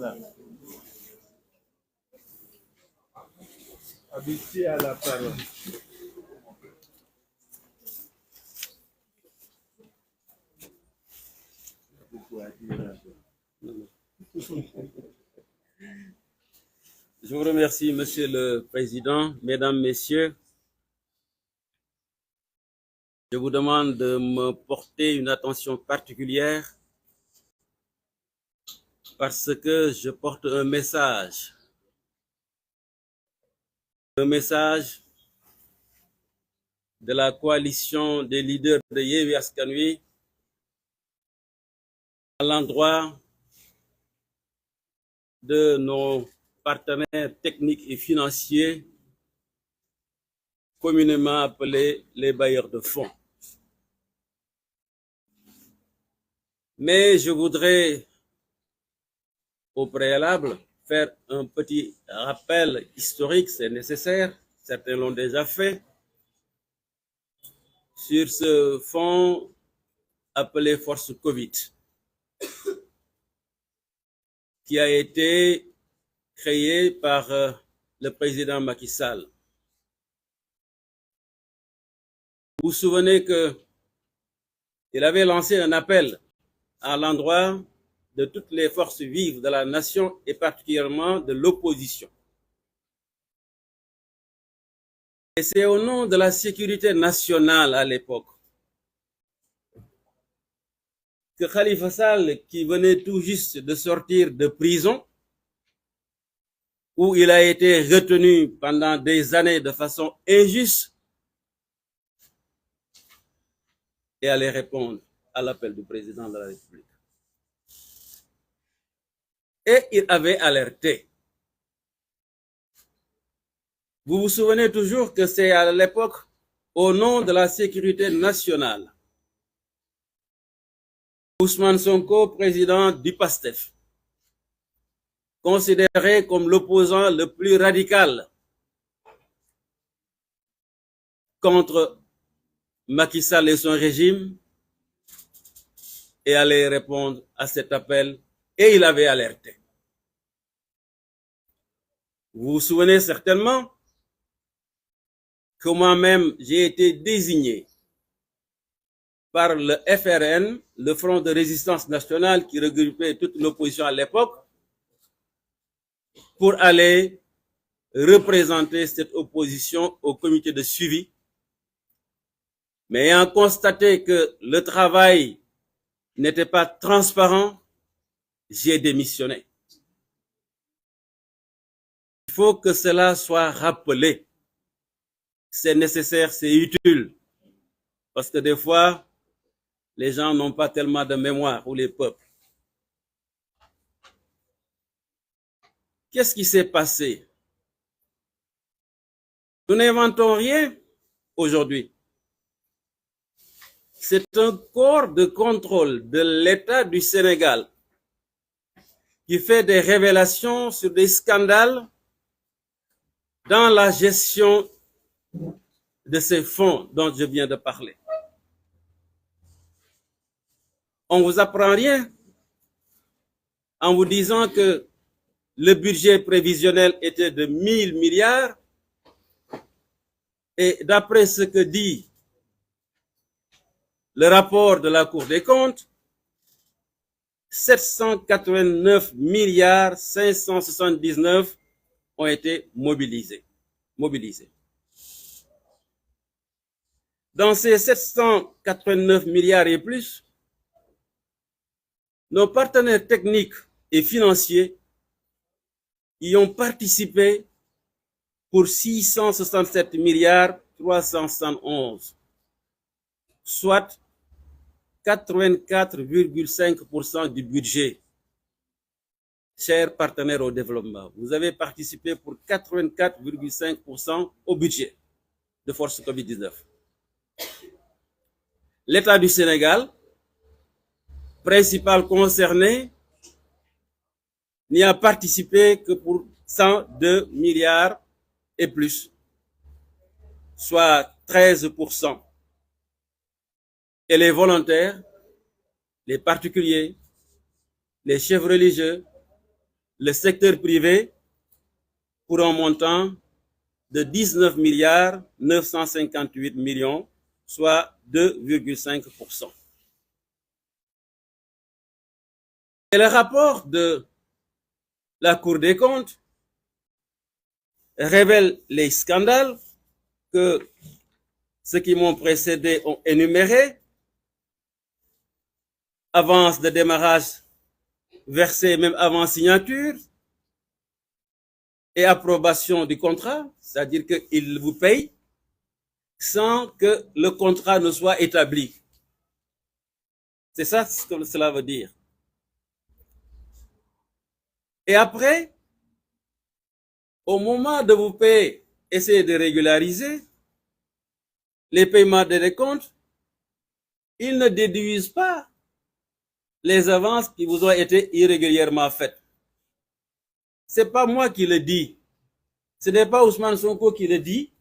Voilà. Habitué à la parole. Je vous remercie, Monsieur le Président, Mesdames, Messieurs. Je vous demande de me porter une attention particulière parce que je porte un message de la coalition des leaders de Yewwi Askan Wi à l'endroit de nos partenaires techniques et financiers, communément appelés les bailleurs de fonds. Mais je voudrais, au préalable, faire un petit rappel historique, c'est nécessaire, certains l'ont déjà fait, sur ce fonds appelé Force Covid, qui a été créé par le président Macky Sall. Vous vous souvenez qu'il avait lancé un appel à l'endroit de toutes les forces vives de la nation et particulièrement de l'opposition. Et c'est au nom de la sécurité nationale à l'époque que Khalifa Sall, qui venait tout juste de sortir de prison, où il a été retenu pendant des années de façon injuste, et allait répondre à l'appel du président de la République. Et il avait alerté. Vous vous souvenez toujours que c'est à l'époque, au nom de la sécurité nationale, Ousmane Sonko, président du PASTEF, considéré comme l'opposant le plus radical contre Macky Sall et son régime, et allait répondre à cet appel, et il avait alerté. Vous vous souvenez certainement que moi-même, j'ai été désigné par le FRN, le Front de Résistance Nationale, qui regroupait toute l'opposition à l'époque, pour aller représenter cette opposition au comité de suivi. Mais ayant constaté que le travail n'était pas transparent, j'ai démissionné. Il faut que cela soit rappelé. C'est nécessaire, c'est utile. Parce que des fois, les gens n'ont pas tellement de mémoire, ou les peuples. Qu'est-ce qui s'est passé? Nous n'inventons rien aujourd'hui. C'est un corps de contrôle de l'État du Sénégal qui fait des révélations sur des scandales dans la gestion de ces fonds dont je viens de parler. On ne vous apprend rien en vous disant que le budget prévisionnel était de 1000 milliards et d'après ce que dit le rapport de la Cour des comptes, 789 milliards 579 ont été mobilisés. Dans ces 789 milliards et plus, nos partenaires techniques et financiers y ont participé pour 667 milliards 371, soit 84,5% du budget. Chers partenaires au développement, vous avez participé pour 84,5% au budget de Force Covid-19. L'État du Sénégal, principal concerné, n'y a participé que pour 102 milliards et plus, soit 13%. Et les volontaires, les particuliers, les chefs religieux, le secteur privé pour un montant de 19 milliards 958 millions, soit 2,5%. Et le rapport de la Cour des comptes révèle les scandales que ceux qui m'ont précédé ont énumérés. Avance de démarrage versée même avant signature et approbation du contrat, c'est-à-dire qu'il vous paye sans que le contrat ne soit établi. C'est ça ce que cela veut dire. Et après, au moment de vous payer, essayez de régulariser les paiements des décomptes, ils ne déduisent pas les avances qui vous ont été irrégulièrement faites. C'est pas moi qui le dis. Ce n'est pas Ousmane Sonko qui le dit.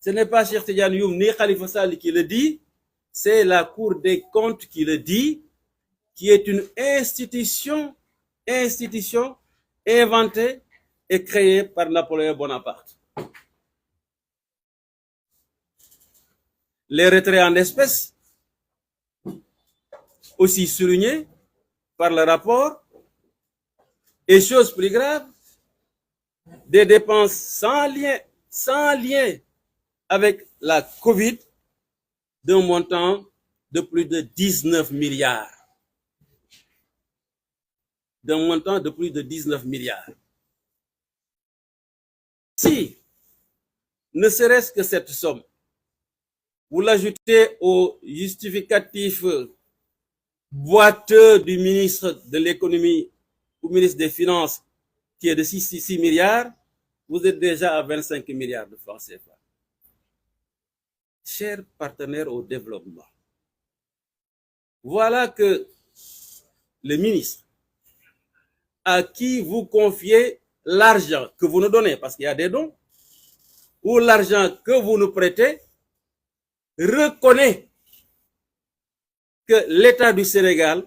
Ce n'est pas Cheikh Tidiane Youm ni Khalifa Sall qui le dit. C'est la Cour des comptes qui le dit, qui est une institution inventée et créée par Napoléon Bonaparte. Les retraits en espèces, aussi soulignés par le rapport, et chose plus grave, des dépenses sans lien avec la Covid d'un montant de plus de 19 milliards. D'un montant de plus de 19 milliards. Si, ne serait-ce que cette somme, vous l'ajoutez au justificatif boiteux du ministre de l'économie ou ministre des Finances, qui est de 6 milliards, vous êtes déjà à 25 milliards de francs CFA. Chers partenaires au développement, voilà que le ministre à qui vous confiez l'argent que vous nous donnez, parce qu'il y a des dons, ou l'argent que vous nous prêtez, reconnaît que l'État du Sénégal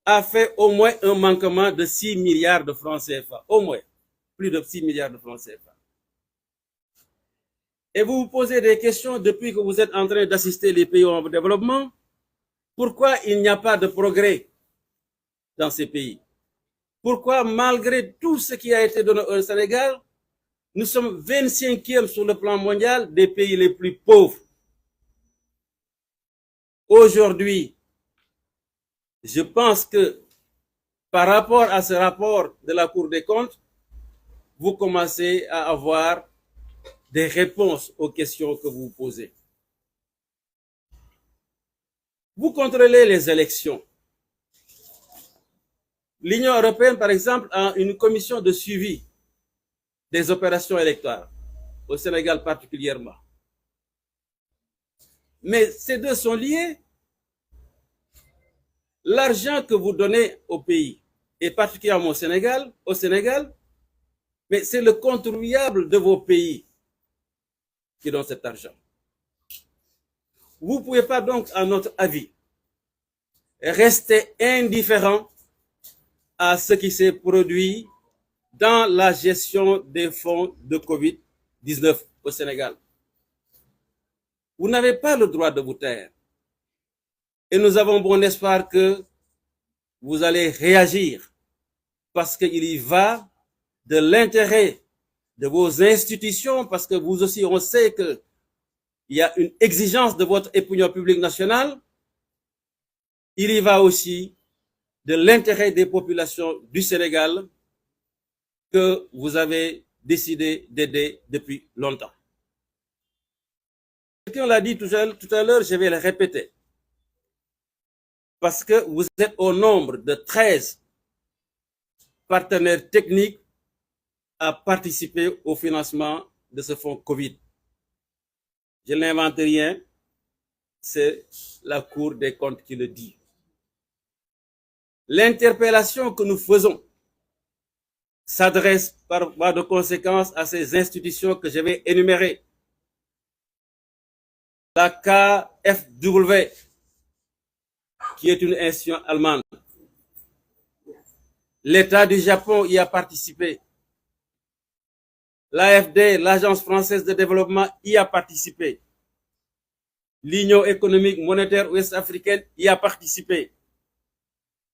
a fait au moins un manquement de 6 milliards de francs CFA. Au moins, plus de 6 milliards de francs CFA. Et vous vous posez des questions depuis que vous êtes en train d'assister les pays en développement. Pourquoi il n'y a pas de progrès dans ces pays? Pourquoi, malgré tout ce qui a été donné au Sénégal, nous sommes 25e sur le plan mondial des pays les plus pauvres? Aujourd'hui, je pense que par rapport à ce rapport de la Cour des comptes, vous commencez à avoir des réponses aux questions que vous posez. Vous contrôlez les élections. L'Union européenne, par exemple, a une commission de suivi des opérations électorales, au Sénégal particulièrement. Mais ces deux sont liés. L'argent que vous donnez au pays, et particulièrement au Sénégal, mais c'est le contribuable de vos pays qui donne cet argent. Vous ne pouvez pas donc, à notre avis, rester indifférent à ce qui s'est produit dans la gestion des fonds de Covid-19 au Sénégal. Vous n'avez pas le droit de vous taire. Et nous avons bon espoir que vous allez réagir parce qu'il y va de l'intérêt de vos institutions, parce que vous aussi, on sait qu'il y a une exigence de votre opinion publique nationale. Il y va aussi de l'intérêt des populations du Sénégal que vous avez décidé d'aider depuis longtemps. Quelqu'un l'a dit tout à l'heure, je vais le répéter. Parce que vous êtes au nombre de 13 partenaires techniques à participer au financement de ce fonds Covid. Je n'invente rien, c'est la Cour des comptes qui le dit. L'interpellation que nous faisons s'adresse par voie de conséquence à ces institutions que je vais énumérer. La KfW, qui est une institution allemande. L'État du Japon y a participé. L'AFD, l'Agence française de développement, y a participé. L'Union économique monétaire ouest-africaine y a participé.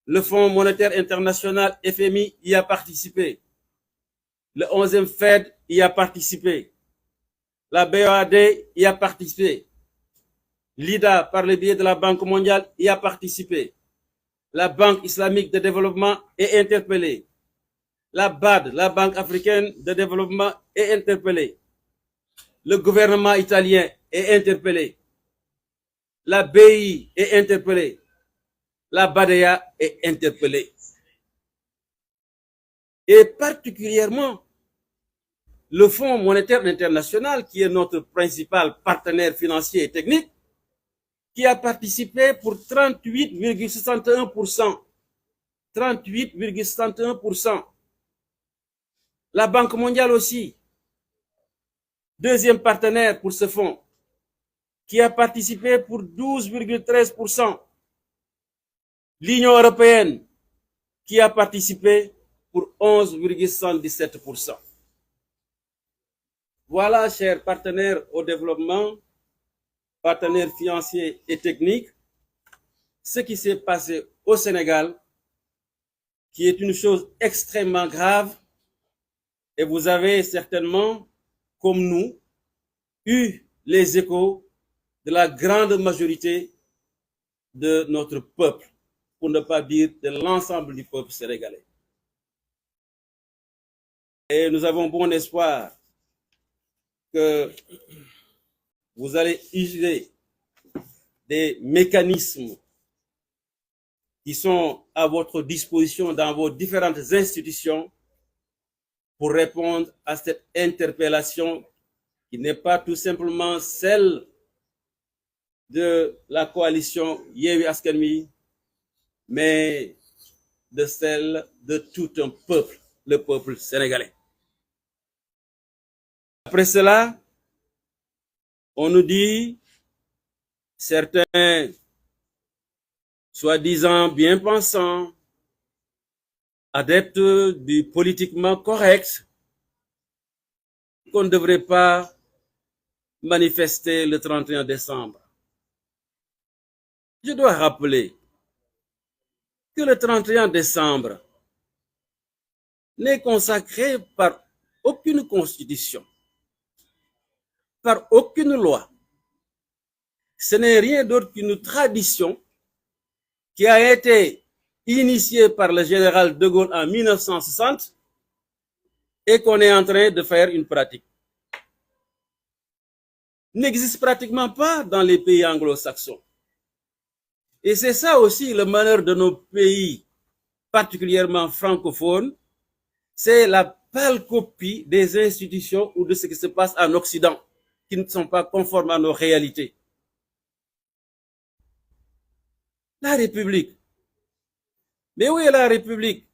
Le Fonds monétaire international, FMI, y a participé. Le 11e Fed y a participé. La BOAD y a participé. L'IDA, par le biais de la Banque mondiale, y a participé. La Banque islamique de développement est interpellée. La BAD, la Banque africaine de développement, est interpellée. Le gouvernement italien est interpellé. La BI est interpellée. La BADEA est interpellée. Et particulièrement, le Fonds monétaire international, qui est notre principal partenaire financier et technique, qui a participé pour 38,61%. 38,61%. La Banque mondiale aussi, deuxième partenaire pour ce fonds, qui a participé pour 12,13%. L'Union européenne, qui a participé pour 11,77%. Voilà, chers partenaires au développement, partenaires financiers et techniques, ce qui s'est passé au Sénégal, qui est une chose extrêmement grave, et vous avez certainement, comme nous, eu les échos de la grande majorité de notre peuple, pour ne pas dire de l'ensemble du peuple sénégalais. Et nous avons bon espoir que vous allez utiliser des mécanismes qui sont à votre disposition dans vos différentes institutions pour répondre à cette interpellation qui n'est pas tout simplement celle de la coalition Yewwi Askan Wi, mais de celle de tout un peuple, le peuple sénégalais. Après cela, on nous dit, certains soi-disant bien pensants, adeptes du politiquement correct, qu'on ne devrait pas manifester le 31 décembre. Je dois rappeler que le 31 décembre n'est consacré par aucune constitution, par aucune loi. Ce n'est rien d'autre qu'une tradition qui a été initiée par le général de Gaulle en 1960 et qu'on est en train de faire une pratique. N'existe pratiquement pas dans les pays anglo-saxons. Et c'est ça aussi le malheur de nos pays, particulièrement francophones, c'est la pâle copie des institutions ou de ce qui se passe en Occident, qui ne sont pas conformes à nos réalités. La République. Mais où est la République?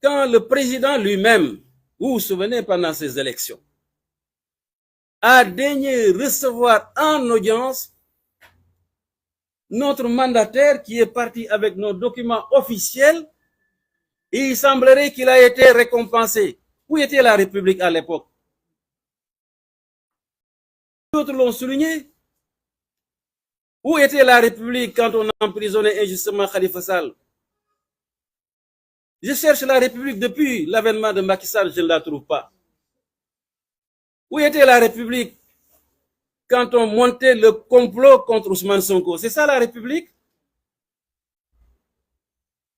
Quand le président lui-même, vous vous souvenez pendant ces élections, a daigné recevoir en audience notre mandataire qui est parti avec nos documents officiels, et il semblerait qu'il a été récompensé. Où était la République à l'époque? D'autres l'ont souligné. Où était la République quand on emprisonnait injustement Khalifa Sall? Je cherche la République depuis l'avènement de Macky Sall, je ne la trouve pas. Où était la République quand on montait le complot contre Ousmane Sonko? C'est ça la République?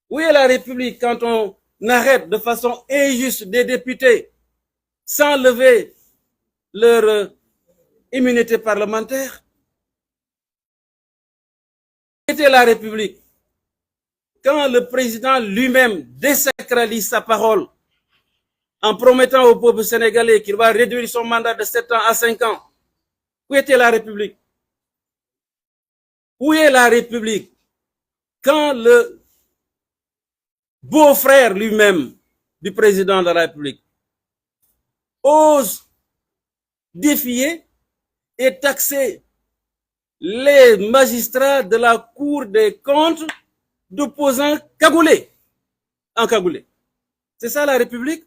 Où est la République quand on arrête de façon injuste des députés sans lever leur immunité parlementaire? Où était la République quand le président lui-même désacralise sa parole en promettant au peuple sénégalais qu'il va réduire son mandat de 7 ans à 5 ans? Où était la République? Où est la République quand le beau-frère lui-même du président de la République ose défier et taxer les magistrats de la Cour des comptes d'opposants cagoulés? encagoulés. C'est ça la République?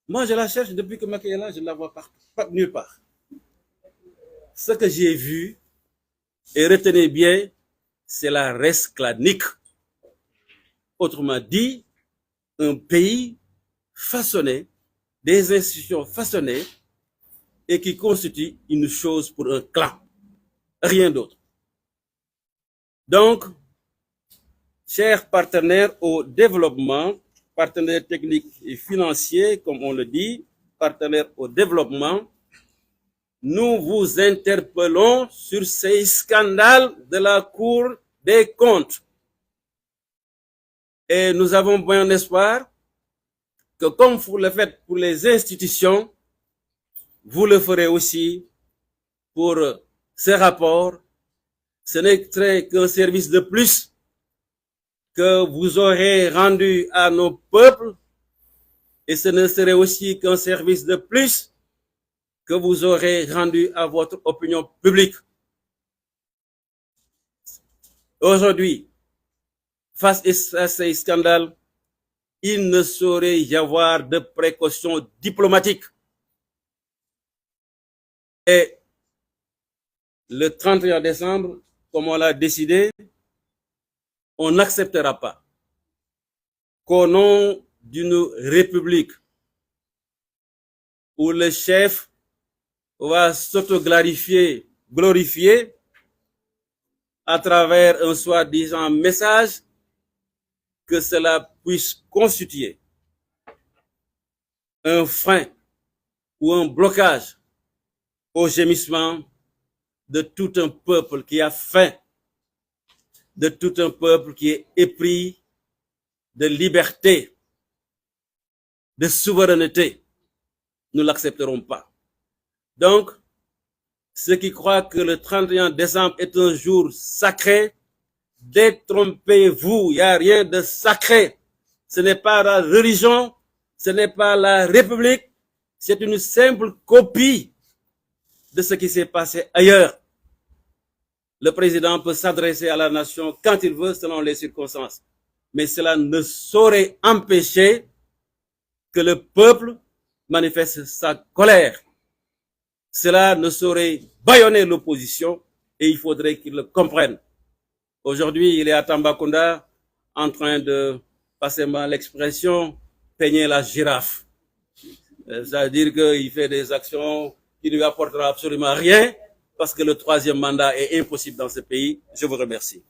Moi, je la cherche depuis que Macky est là, je ne la vois pas nulle part. Ce que j'ai vu, et retenez bien, c'est la resclanique. Autrement dit, un pays façonné, des institutions façonnées, et qui constitue une chose pour un clan. Rien d'autre. Donc, chers partenaires au développement, partenaires techniques et financiers, comme on le dit, partenaires au développement, nous vous interpellons sur ces scandales de la Cour des comptes. Et nous avons bon espoir que comme vous le faites pour les institutions, vous le ferez aussi pour ces rapports. Ce n'est qu'un service de plus que vous aurez rendu à nos peuples, et ce ne serait aussi qu'un service de plus que vous aurez rendu à votre opinion publique. Aujourd'hui, face à ces scandales, il ne saurait y avoir de précautions diplomatiques. Et le 31 décembre, comme on l'a décidé, on n'acceptera pas qu'au nom d'une république où le chef va s'auto-glorifier à travers un soi-disant message, que cela puisse constituer un frein ou un blocage au gémissement de tout un peuple qui a faim, de tout un peuple qui est épris de liberté, de souveraineté. Nous ne l'accepterons pas. Donc, ceux qui croient que le 31 décembre est un jour sacré, détrompez-vous, il n'y a rien de sacré. Ce n'est pas la religion, ce n'est pas la République, c'est une simple copie de ce qui s'est passé ailleurs. Le président peut s'adresser à la nation quand il veut, selon les circonstances. Mais cela ne saurait empêcher que le peuple manifeste sa colère. Cela ne saurait bâillonner l'opposition, et il faudrait qu'il le comprenne. Aujourd'hui, il est à Tambacounda en train de, passez-moi l'expression, peigner la girafe. C'est-à-dire qu'il fait des actions qui ne lui apporteront absolument rien, parce que le troisième mandat est impossible dans ce pays. Je vous remercie.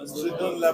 Je donne la